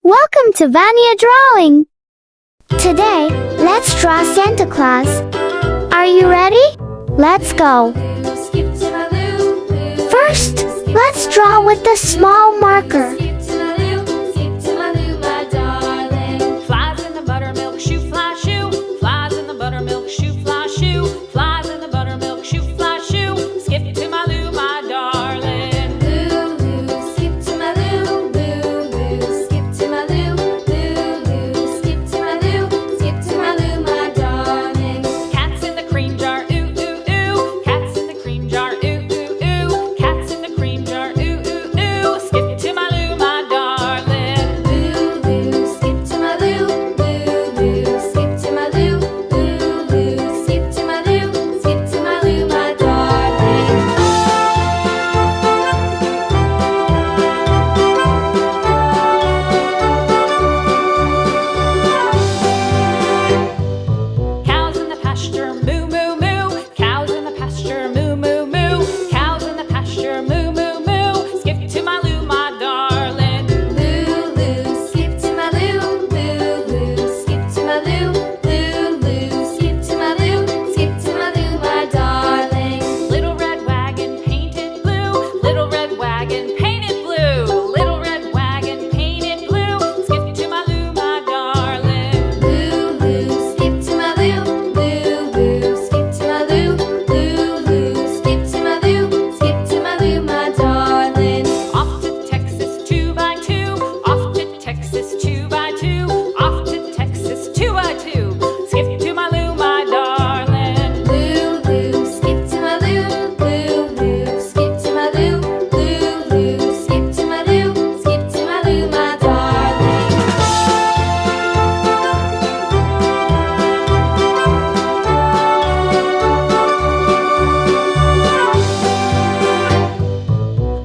Welcome to Vania Drawing! Today, let's draw Santa Claus. Are you ready? Let's go! First, let's draw with the small marker. Flies in the buttermilk shoe, fly shoe. Flies in the buttermilk shoe, fly shoe. Flies in the buttermilk shoe, fly shoe. Skip to my Lou, my darling. Lou, skip to my Lou. Lou, skip to my Lou. Lou, skip to my Lou. Skip to my Lou, my darling. Cats in the cream jar, ooh, ooh, ooh. Cats in the cream jar, ooh, ooh, ooh. Cats in the cream jar, ooh, ooh, ooh. Skip to my Lou, my darling. Lou, skip to my Lou. Lou, skip to my Lou. Lou, skip to my Lou. Skip to my Lou, my darling. Cows in the pasture, moo, moo, moo. Cows in the pasture, moo, moo, moo. Cows in the pasture, moo, moo, moo. Skip to my Lou, my darling. Lou, skip to my Lou. Lou, skip to my Lou. Lou, skip to my Lou. Skip to my Lou, my darling. Little red wagon painted blue. Little red wagon painted blue. Little red wagon painted blue. Skip to my Lou, my darling. Lou, skip to my Lou. Lou, skip to my Lou. Lou, skip to my Lou. Skip to my Lou, my darling. Off to Texas 2x2. Off to Texas 2x2. Off to Texas 2x2. Skip to my Lou, my darling. Lou, skip to my Lou. Lou, skip to my Lou. Lou, skip to my Lou. Skip to my Lou, my darling.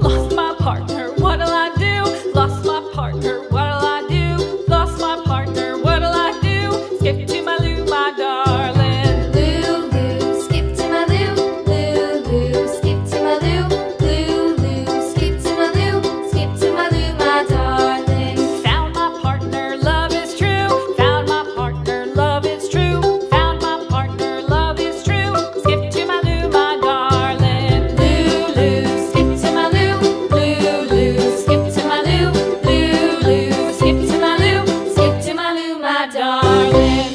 Lost my partner, what'll I do? Lost my partner, what'll I do? Lost my partner, what'll I do? Skip to my Lou, my darling. Lou, skip to my Lou. Lou, skip to my Lou. Lou, skip to my Lou. Skip to my Lou, my darling. Found my partner, love is true. Found my partner, love is true. Found my partner, love is true. Skip to my Lou, my darling. Lou, skip to my Lou. Lou, skip to my Lou. Lou, skip to my Lou. Skip to my Lou, my darling.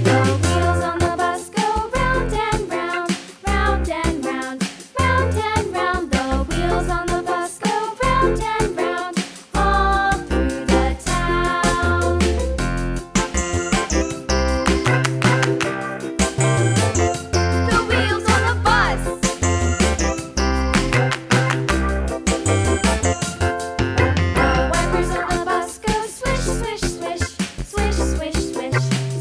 The wheels on the bus go round and round, round and round, round and round. The wheels on the bus go round and round, all through the town. The wheels on the bus. The wipers on the bus go swish, swish, swish, swish, swish, swish,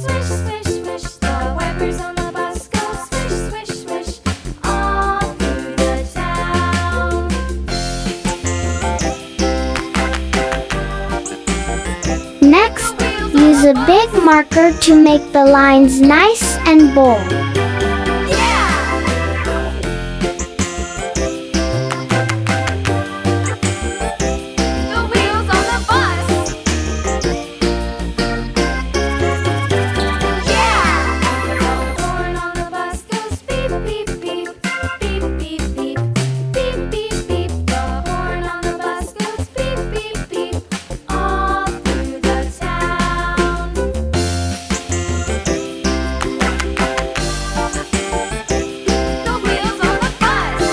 swish, swish, swish. The wipers on the bus go swish, swish, swish, all through the town. Next, use a big marker to make the lines nice and bold. The wheels on the bus. The horn on the bus goes beep, beep, beep, beep, beep, beep, beep, beep, beep. The horn on the bus goes beep, beep, beep, all through the town. The wheels on the bus.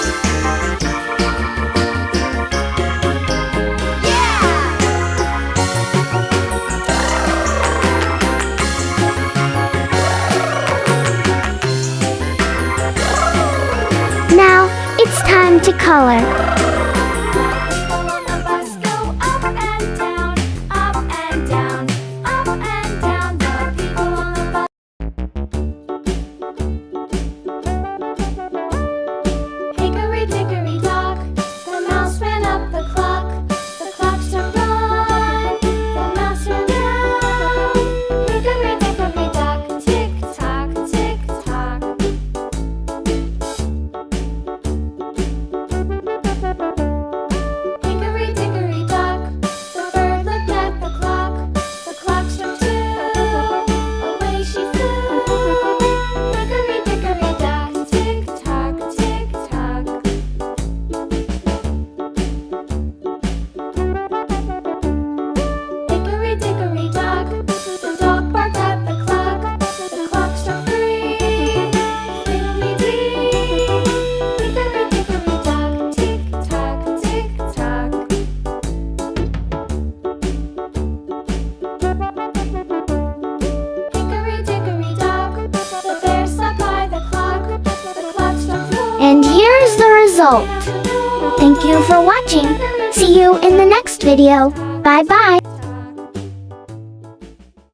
Now, it's time to color. People on the bus go up and down, up and down, up and down. The people on the bus. Hickory dickory dock, the mouse ran up the clock. The clock struck one, the mouse ran down. Hickory And here's the result. Thank you for watching. See you in the next video. Bye bye.